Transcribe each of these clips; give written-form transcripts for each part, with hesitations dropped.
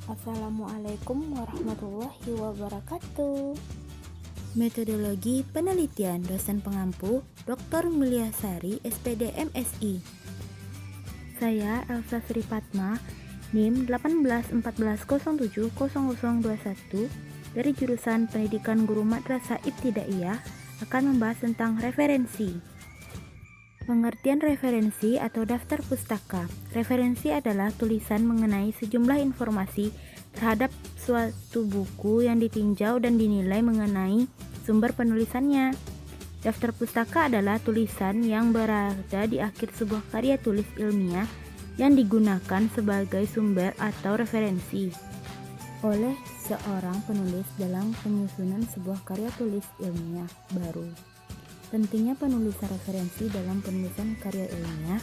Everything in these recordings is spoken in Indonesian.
Assalamualaikum warahmatullahi wabarakatuh. Metodologi penelitian dosen pengampu Dr. Mulyasari SPD MSI. Saya Elsa Sri Fatma, NIM 1814070021 dari jurusan Pendidikan Guru Madrasah Ibtidaiyah akan membahas tentang referensi. Pengertian referensi atau daftar pustaka. Referensi adalah tulisan mengenai sejumlah informasi terhadap suatu buku yang ditinjau dan dinilai mengenai sumber penulisannya. Daftar pustaka adalah tulisan yang berada di akhir sebuah karya tulis ilmiah yang digunakan sebagai sumber atau referensi oleh seorang penulis dalam penyusunan sebuah karya tulis ilmiah baru. Pentingnya penulisan referensi dalam penulisan karya ilmiah.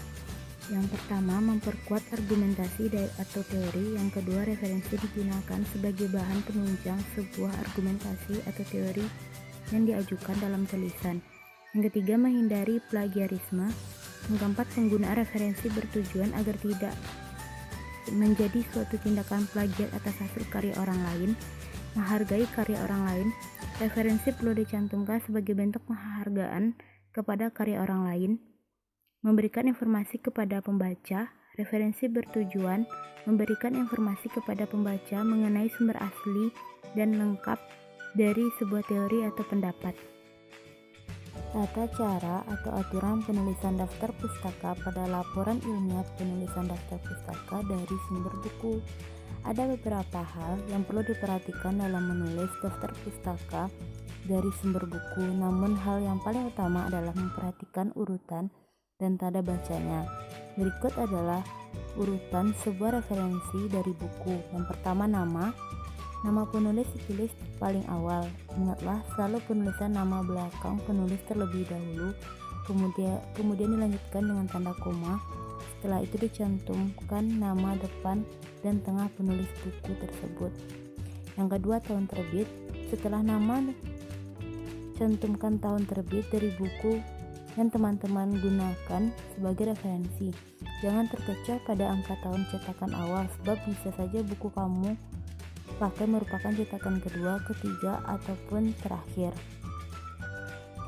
Yang pertama, memperkuat argumentasi atau teori. Yang kedua, referensi digunakan sebagai bahan penunjang sebuah argumentasi atau teori yang diajukan dalam tulisan. Yang ketiga, menghindari plagiarisme. Yang keempat, penggunaan referensi bertujuan agar tidak menjadi suatu tindakan plagiat atas hasil karya orang lain. Menghargai karya orang lain. Referensi perlu dicantumkan sebagai bentuk penghargaan kepada karya orang lain. Memberikan informasi kepada pembaca. Referensi bertujuan memberikan informasi kepada pembaca mengenai sumber asli dan lengkap dari sebuah teori atau pendapat. Tata cara atau aturan penulisan daftar pustaka pada laporan ilmiah penulisan daftar pustaka dari sumber buku. Ada beberapa hal yang perlu diperhatikan dalam menulis daftar pustaka dari sumber buku, namun hal yang paling utama adalah memperhatikan urutan dan tanda bacanya. Berikut adalah urutan sebuah referensi dari buku. Yang pertama, nama penulis ditulis paling awal. Ingatlah, selalu penulisan nama belakang penulis terlebih dahulu, kemudian dilanjutkan dengan tanda koma. Setelah itu dicantumkan nama depan dan tengah penulis buku tersebut. Yang kedua, tahun terbit. Setelah nama, cantumkan tahun terbit dari buku yang teman-teman gunakan sebagai referensi. Jangan terkecoh pada angka tahun cetakan awal, sebab bisa saja buku kamu pakai merupakan cetakan kedua, ketiga, ataupun terakhir.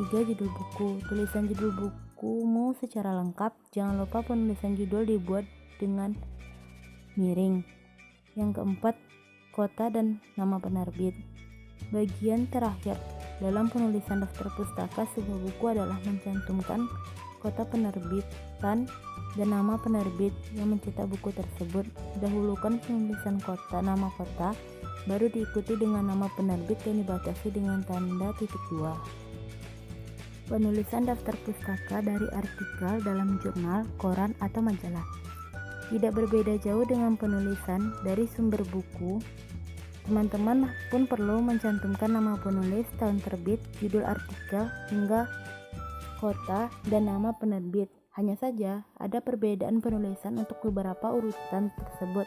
3. Judul buku. Tulisan judul bukumu secara lengkap. Jangan lupa penulisan judul dibuat dengan miring. Yang keempat, kota dan nama penerbit. Bagian terakhir dalam penulisan daftar pustaka sebuah buku adalah mencantumkan kota penerbitan dan nama penerbit yang mencetak buku tersebut. Dahulukan penulisan nama kota, baru diikuti dengan nama penerbit yang dibatasi dengan tanda titik 2. Penulisan daftar pustaka dari artikel dalam jurnal, koran, atau majalah. Tidak berbeda jauh dengan penulisan dari sumber buku. Teman-teman pun perlu mencantumkan nama penulis, tahun terbit, judul artikel, hingga kota dan nama penerbit. Hanya saja ada perbedaan penulisan untuk beberapa urutan tersebut,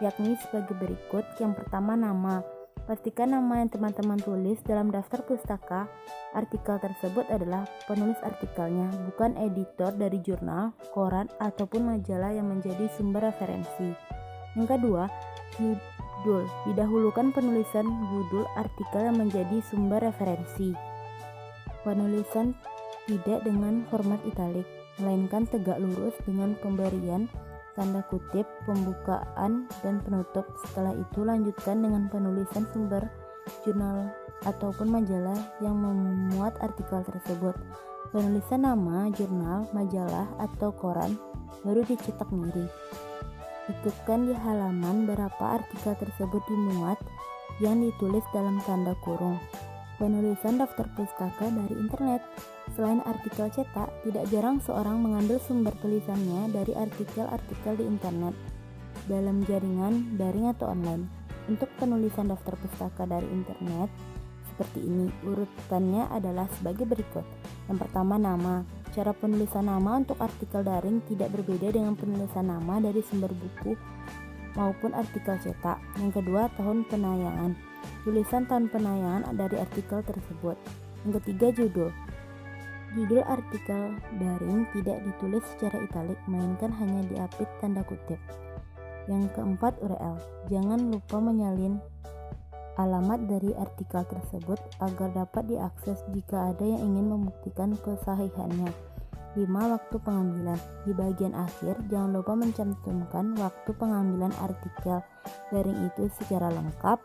yakni sebagai berikut. Yang pertama, nama. Pastikan nama yang teman-teman tulis dalam daftar pustaka artikel tersebut adalah penulis artikelnya, bukan editor dari jurnal, koran, ataupun majalah yang menjadi sumber referensi. Yang kedua, judul. Didahulukan penulisan judul artikel yang menjadi sumber referensi. Penulisan tidak dengan format italik, melainkan tegak lurus dengan pemberian tanda kutip, pembukaan, dan penutup. Setelah itu lanjutkan dengan penulisan sumber jurnal ataupun majalah yang memuat artikel tersebut. Penulisan nama jurnal, majalah, atau koran baru dicetak miring. Ikutkan di halaman berapa artikel tersebut dimuat yang ditulis dalam tanda kurung. Penulisan daftar pustaka dari internet. Selain artikel cetak, tidak jarang seorang mengambil sumber tulisannya dari artikel-artikel di internet dalam jaringan daring atau online. Untuk penulisan daftar pustaka dari internet seperti ini, urutannya adalah sebagai berikut. Yang pertama, nama. Cara penulisan nama untuk artikel daring tidak berbeda dengan penulisan nama dari sumber buku maupun artikel cetak. Yang kedua, tahun penayangan. Tulisan tahun penayangan dari artikel tersebut. Yang ketiga, judul. Judul artikel daring tidak ditulis secara italik, melainkan hanya diapit tanda kutip. Yang keempat, URL. Jangan lupa menyalin alamat dari artikel tersebut agar dapat diakses jika ada yang ingin membuktikan kesahihannya. 5. Waktu pengambilan. Di bagian akhir, jangan lupa mencantumkan waktu pengambilan artikel daring itu secara lengkap,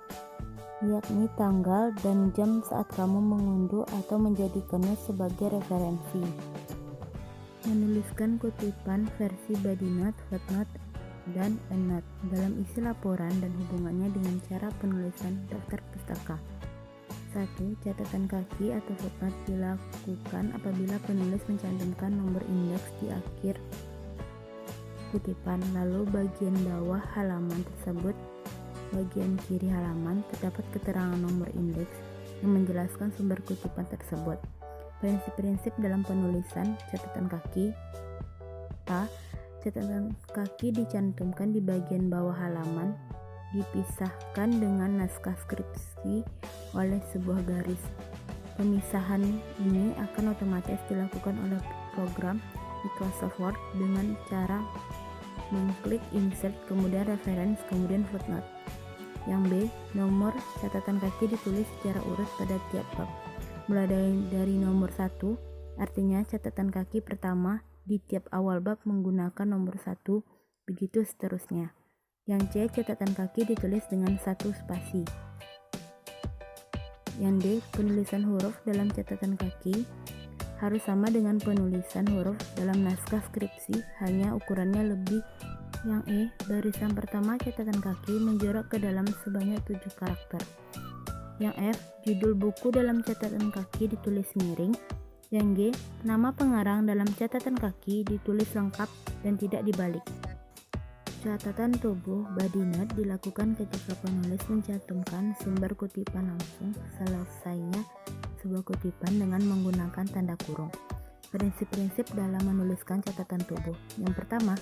yakni tanggal dan jam saat kamu mengunduh atau menjadikannya sebagai referensi. Menuliskan kutipan versi body note, footnote, dan endnote dalam isi laporan dan hubungannya dengan cara penulisan daftar pustaka. 1. Catatan kaki atau footnote dilakukan apabila penulis mencantumkan nomor indeks di akhir kutipan, lalu bagian bawah halaman tersebut, bagian kiri halaman, terdapat keterangan nomor indeks yang menjelaskan sumber kutipan tersebut. Prinsip-prinsip dalam penulisan catatan kaki. A. Catatan kaki dicantumkan di bagian bawah halaman, dipisahkan dengan naskah skripsi oleh sebuah garis. Pemisahan ini akan otomatis dilakukan oleh program Microsoft Word dengan cara mengklik insert, kemudian reference, kemudian footnote. Yang B. Nomor catatan kaki ditulis secara urut pada tiap bab, mulai dari nomor 1, artinya catatan kaki pertama di tiap awal bab menggunakan nomor 1, begitu seterusnya. Yang C. Catatan kaki ditulis dengan 1 spasi. Yang D. Penulisan huruf dalam catatan kaki harus sama dengan penulisan huruf dalam naskah skripsi, hanya ukurannya lebih. Yang E. Barisan pertama catatan kaki menjorok ke dalam sebanyak 7 karakter. Yang F. Judul buku dalam catatan kaki ditulis miring. Yang G. Nama pengarang dalam catatan kaki ditulis lengkap dan tidak dibalik. Catatan tubuh body note dilakukan ketika penulis mencantumkan sumber kutipan langsung selesainya sebuah kutipan dengan menggunakan tanda kurung. Prinsip-prinsip dalam menuliskan catatan tubuh. Yang pertama,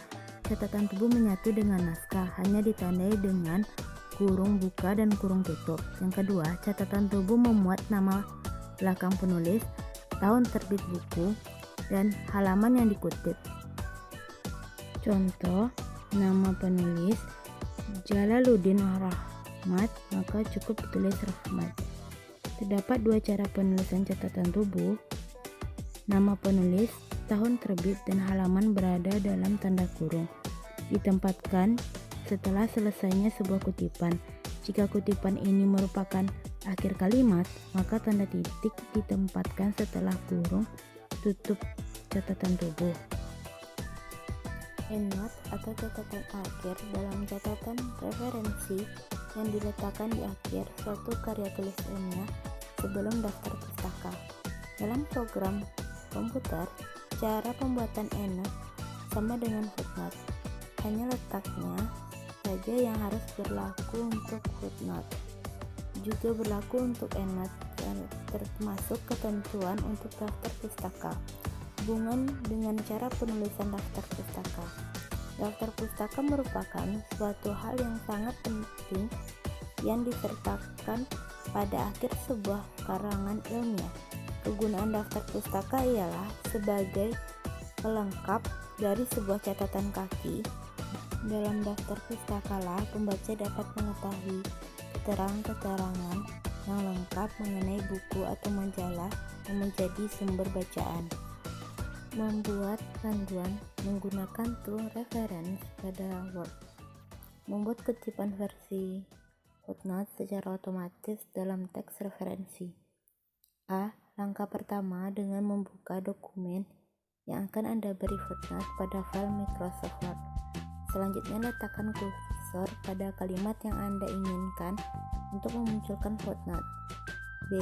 catatan tubuh menyatu dengan naskah, hanya ditandai dengan kurung buka dan kurung tutup. Yang kedua, catatan tubuh memuat nama belakang penulis, tahun terbit buku, dan halaman yang dikutip. Contoh, nama penulis Jalaluddin Rahmat, maka cukup tulis Rahmat. Terdapat 2 cara penulisan catatan tubuh. Nama penulis, tahun terbit, dan halaman berada dalam tanda kurung. Ditempatkan setelah selesainya sebuah kutipan. Jika kutipan ini merupakan akhir kalimat, maka tanda titik ditempatkan setelah kurung tutup catatan tubuh. Endnote atau catatan akhir dalam catatan referensi yang diletakkan di akhir suatu karya tulis ilmiah sebelum daftar pustaka. Dalam program komputer, cara pembuatan endnote sama dengan footnote, hanya letaknya saja yang harus berlaku untuk footnote. Juga berlaku untuk endnote, termasuk ketentuan untuk daftar pustaka. Hubungan dengan cara penulisan daftar pustaka. Daftar pustaka merupakan suatu hal yang sangat penting yang disertakan pada akhir sebuah karangan ilmiah. Kegunaan daftar pustaka ialah sebagai pelengkap dari sebuah catatan kaki. Dalam daftar pustaka lah pembaca dapat mengetahui keterangan-keterangan yang lengkap mengenai buku atau majalah yang menjadi sumber bacaan. Membuat panduan menggunakan tool reference pada Word. Membuat kutipan versi footnote secara otomatis dalam teks referensi. A. Langkah pertama dengan membuka dokumen yang akan Anda beri footnote pada file Microsoft Word. Selanjutnya letakkan kursor pada kalimat yang Anda inginkan untuk memunculkan footnote. B.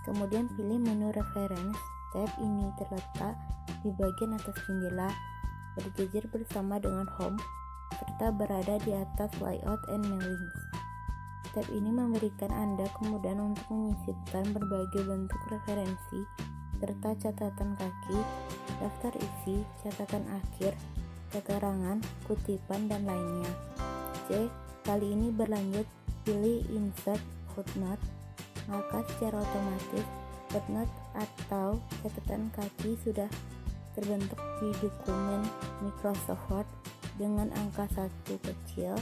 Kemudian pilih menu reference. Tab ini terletak di bagian atas jendela, berjejer bersama dengan home, serta berada di atas layout and mailings. Tab ini memberikan Anda kemudahan untuk menyisipkan berbagai bentuk referensi, serta catatan kaki, daftar isi, catatan akhir, keterangan, kutipan, dan lainnya. C. Kali ini berlanjut, pilih insert footnote, maka secara otomatis footnote atau catatan kaki sudah terbentuk di dokumen Microsoft Word dengan angka 1 kecil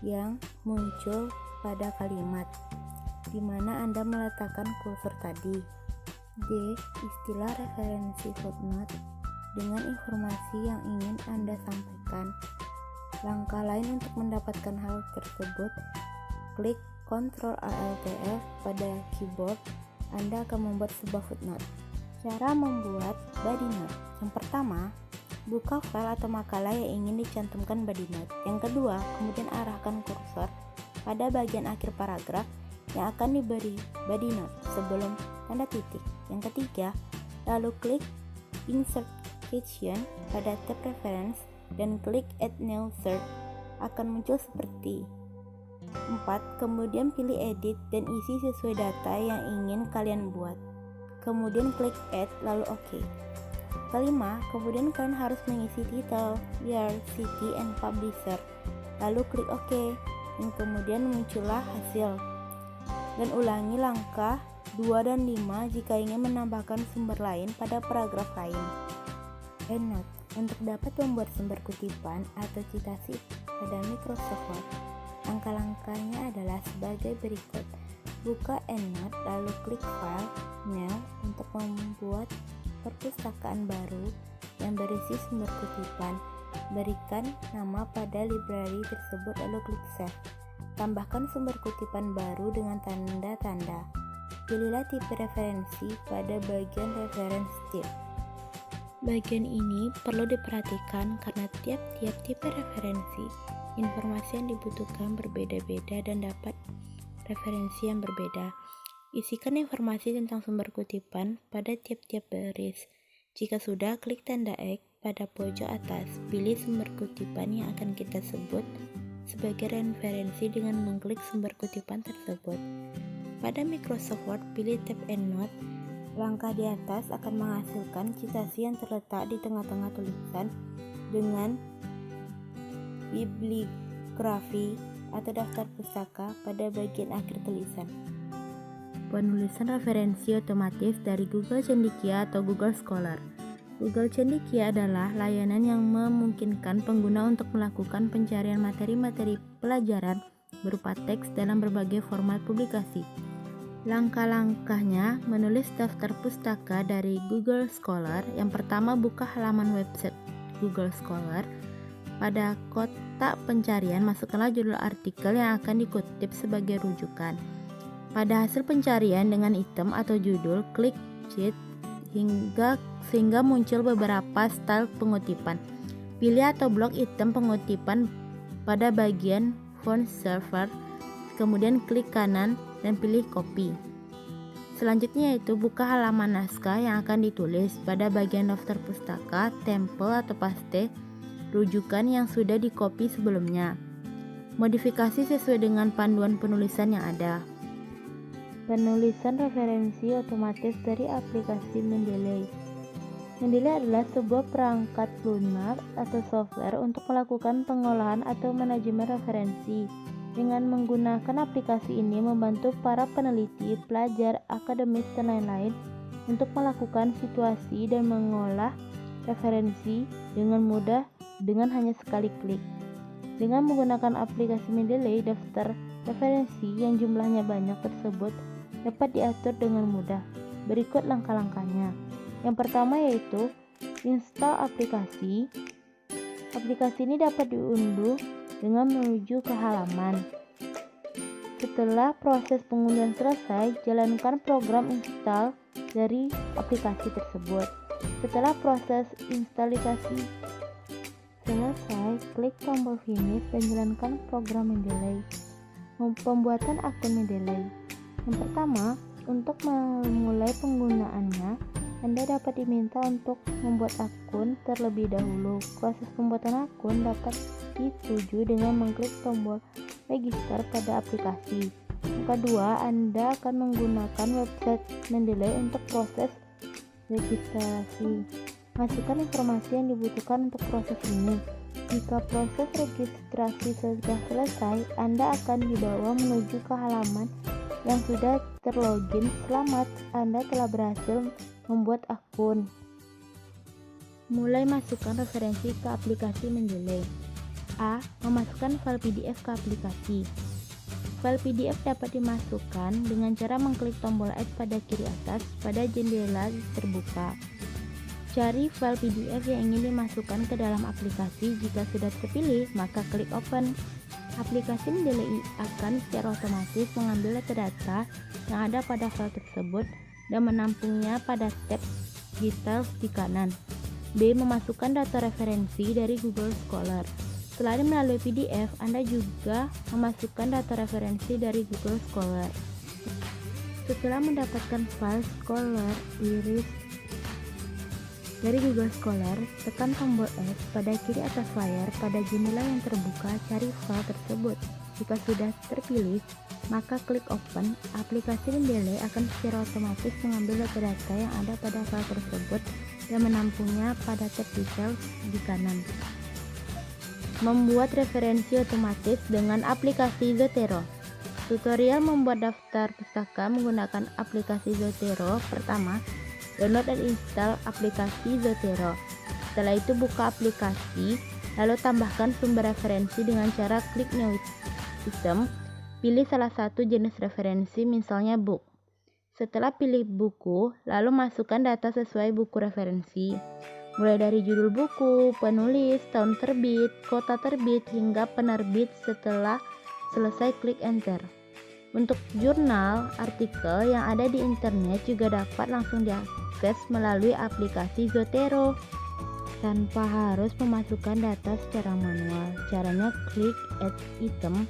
yang muncul pada kalimat di mana Anda meletakkan kursor tadi. D. Istilah referensi footnote dengan informasi yang ingin Anda sampaikan. Langkah lain untuk mendapatkan hal tersebut, klik Ctrl+Alt+F pada keyboard. Anda akan membuat sebuah footnote. Cara membuat body note. Yang pertama, buka file atau makalah yang ingin dicantumkan body note. Yang kedua, kemudian arahkan kursor pada bagian akhir paragraf yang akan diberi body note sebelum tanda titik. Yang ketiga, lalu klik Insert Caption pada tab Reference dan klik Add New Search. Akan muncul seperti 4. Kemudian pilih Edit dan isi sesuai data yang ingin kalian buat. Kemudian klik Add lalu OK. Kelima, kemudian kalian harus mengisi title, year, city, and publisher. Lalu klik OK dan kemudian muncullah hasil. Dan ulangi langkah 2 dan 5 jika ingin menambahkan sumber lain pada paragraf lain. EndNote. Untuk dapat membuat sumber kutipan atau citasi pada Microsoft Word, langkah-langkahnya adalah sebagai berikut. Buka EndNote lalu klik File, New untuk membuat perpustakaan baru yang berisi sumber kutipan. Berikan nama pada library tersebut lalu klik Save. Tambahkan sumber kutipan baru dengan tanda-tanda. Pilihlah tipe referensi pada bagian Reference Type. Bagian ini perlu diperhatikan karena tiap-tiap tipe referensi, informasi yang dibutuhkan berbeda-beda dan dapat referensi yang berbeda. Isikan informasi tentang sumber kutipan pada tiap-tiap baris. Jika sudah, klik tanda X pada pojok atas. Pilih sumber kutipan yang akan kita sebut sebagai referensi dengan mengklik sumber kutipan tersebut. Pada Microsoft Word, pilih tab EndNote. Langkah di atas akan menghasilkan citasi yang terletak di tengah-tengah tulisan dengan bibliografi atau daftar pustaka pada bagian akhir tulisan. Penulisan referensi otomatis dari Google Cendekia atau Google Scholar. Google Cendekia adalah layanan yang memungkinkan pengguna untuk melakukan pencarian materi-materi pelajaran berupa teks dalam berbagai format publikasi. Langkah-langkahnya menulis daftar pustaka dari Google Scholar. Yang pertama, buka halaman website Google Scholar. Pada kotak pencarian, masukkanlah judul artikel yang akan dikutip sebagai rujukan. Pada hasil pencarian dengan item atau judul, klik Cheat sehingga muncul beberapa style pengutipan. Pilih atau blok item pengutipan pada bagian Font Server, kemudian klik kanan dan pilih copy. Selanjutnya yaitu buka halaman naskah yang akan ditulis. Pada bagian daftar pustaka, tempel atau paste rujukan yang sudah dikopi sebelumnya. Modifikasi sesuai dengan panduan penulisan yang ada. Penulisan referensi otomatis dari aplikasi Mendeley. Mendeley adalah sebuah perangkat lunak atau software untuk melakukan pengolahan atau manajemen referensi. Dengan menggunakan aplikasi ini membantu para peneliti, pelajar, akademis, dan lain-lain untuk melakukan situasi dan mengolah referensi dengan mudah dengan hanya sekali klik. Dengan menggunakan aplikasi Mendeley, daftar referensi yang jumlahnya banyak tersebut dapat diatur dengan mudah. Berikut langkah-langkahnya. Yang pertama yaitu install aplikasi. Aplikasi ini dapat diunduh dengan menuju ke halaman. Setelah proses pengunduhan selesai, jalankan program install dari aplikasi tersebut. Setelah proses instalasi selesai, klik tombol finish dan jalankan program Mendeley. Pembuatan akun Mendeley. Yang pertama, untuk memulai penggunaannya, Anda dapat diminta untuk membuat akun terlebih dahulu. Proses pembuatan akun dapat dituju dengan mengklik tombol register pada aplikasi. Yang kedua, Anda akan menggunakan website Mendeley untuk proses registrasi. Masukkan informasi yang dibutuhkan untuk proses ini. Jika proses registrasi sudah selesai, Anda akan dibawa menuju ke halaman yang sudah terlogin. Selamat, Anda telah berhasil membuat akun. Mulai masukkan referensi ke aplikasi Mendeley. A. Memasukkan file PDF ke aplikasi. File PDF dapat dimasukkan dengan cara mengklik tombol Add pada kiri atas pada jendela terbuka. Cari file PDF yang ingin dimasukkan ke dalam aplikasi. Jika sudah terpilih, maka klik Open. Aplikasi Mendeley akan secara otomatis mengambil data yang ada pada file tersebut dan menampungnya pada tab Details di kanan. B. Memasukkan data referensi dari Google Scholar. Selain melalui PDF, Anda juga memasukkan data referensi dari Google Scholar. Setelah mendapatkan file Scholar Iris dari Google Scholar, tekan tombol Add pada kiri atas layar pada jendela yang terbuka, cari file tersebut. Jika sudah terpilih, maka klik Open. Aplikasi Mendeley akan secara otomatis mengambil data-data yang ada pada file tersebut dan menampungnya pada tab Details di kanan. Membuat referensi otomatis dengan aplikasi Zotero. Tutorial membuat daftar pustaka menggunakan aplikasi Zotero. Pertama, download dan install aplikasi Zotero. Setelah itu buka aplikasi, lalu tambahkan sumber referensi dengan cara klik New Item. Pilih salah satu jenis referensi, misalnya book. Setelah pilih buku, lalu masukkan data sesuai buku referensi, mulai dari judul buku, penulis, tahun terbit, kota terbit, hingga penerbit. Setelah selesai, klik Enter. Untuk jurnal, artikel yang ada di internet juga dapat langsung diakses melalui aplikasi Zotero tanpa harus memasukkan data secara manual. Caranya, klik Add Item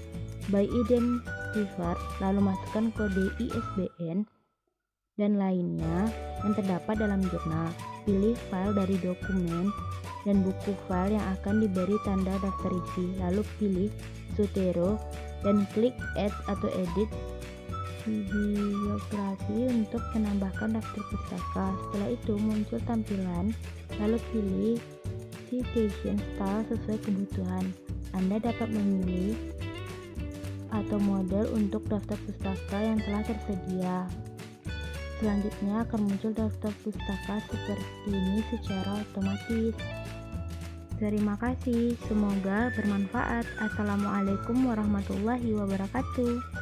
by Identifier, lalu masukkan kode ISBN dan lainnya yang terdapat dalam jurnal. Pilih file dari dokumen dan buku file yang akan diberi tanda daftar isi, lalu pilih Zotero dan klik Add atau Edit bibliografi untuk menambahkan daftar pustaka. Setelah itu muncul tampilan, lalu pilih citation style sesuai kebutuhan. Anda dapat memilih atau model untuk daftar pustaka yang telah tersedia. Selanjutnya akan muncul daftar pustaka seperti ini secara otomatis. Terima kasih, semoga bermanfaat. Assalamualaikum warahmatullahi wabarakatuh.